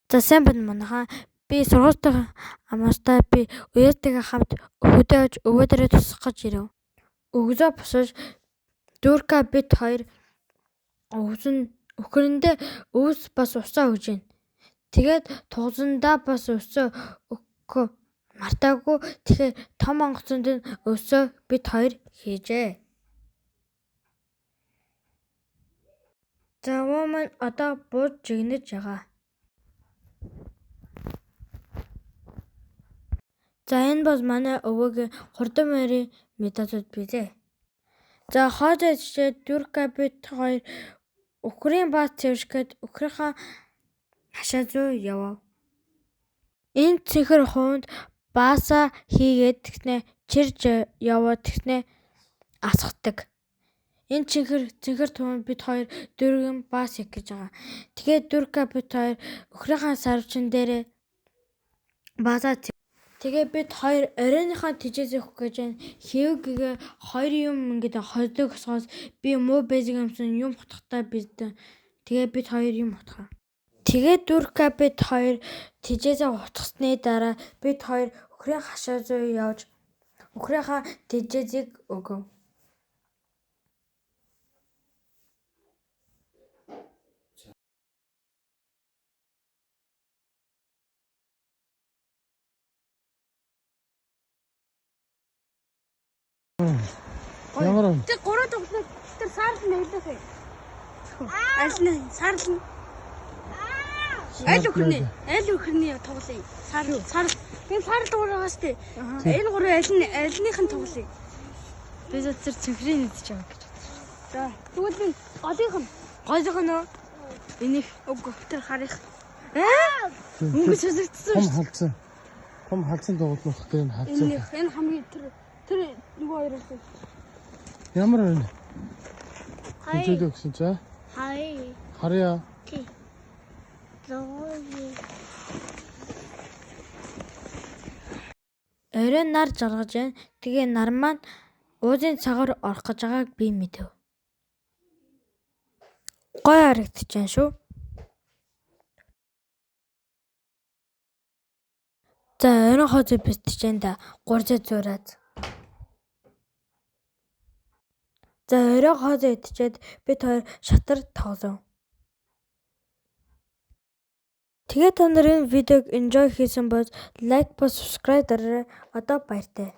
За сайн байна манайхаа. Би сургуультай амаастай би уяатайгаа хамт өвөдөөж өвөөдөрөө тусах гэж ирэв. Өгзөө босож дүүрка бид хоёр өхөрөндөө өвс бас усаа өгж гин. Тэгээд тугзандаа бас өсөө өгөх мартаагүй. Тэгэхээр том онгоцонд нь өсөө бид хоёр хийжээ. За өвөө одоо бууж жигнэж байгаа. За энэ бол манай өвөөгийн хурдан морийн методууд билээ. За хоолой идчихэд дүүрка бид хоёр өхрийн бааз цэвэршгээд өхрийнхаа хашаа зөө явав. Энэ цэнхэр хуванд баасаа хийгээд тэгснэ чирж яваад тэгснэ асгадаг. Энэ цэнхэр хуванд бид хоёр дүүргийн бааз хийх гэж байгаа. Тэгээд дүүрка бид хоёр өхрийнхаа сарвчин дээрээ баазаа тэгээ бид хоёр оройныхаа тижээс өгөх гэж хэвгээ хоёр юм ингээд хойдог осгоос би муу бэзик юмсан юм хутгахтаа тэгээ бид хоёр юм хутгаа. Тэгээ дүүрка бид хоёр тижээсээ хутгасны дараа бид хоёр өхрийн хашаа зөө явж өхрийнхаа тижээсийг өгөв. Ямар Тэг 3 тоглох тэр саарлан нэглэх юм. Аль нь саарлан аль өхрний тоглоё. Саар. Энэ саарл дуурайгаас тий. Энэ гурав альных нь тоглоё. Би зөв цэнхрийн нэгдэж байгаа гэж. За тэгвэл би голынх нь Гоолийнх нь энийг үгүй тэр харих. өнгө сүсэгдсэн. Том халдсан тоглох гэдэг нь халдсан. Энэ хамгийн тэр нөгөө хоёроос Ямар байна? Хай. Үзүүлээ гэсэн чаа. Хай. Харъя. Тий. Орой нар жаргаж байна. Тэгээ нар маань уузын цагаар орох гэж байгааг би мэдэв. Гой харагдаж байна шүү. За орой хозоо битэж байна да 300 зураад. За орой хозоо идчихэд бид хоёр шатар тоглов. Тэгээ та нарын видеог enjoy хийсэн бол лайк ба subscribe дараарай. Одоо баяртай.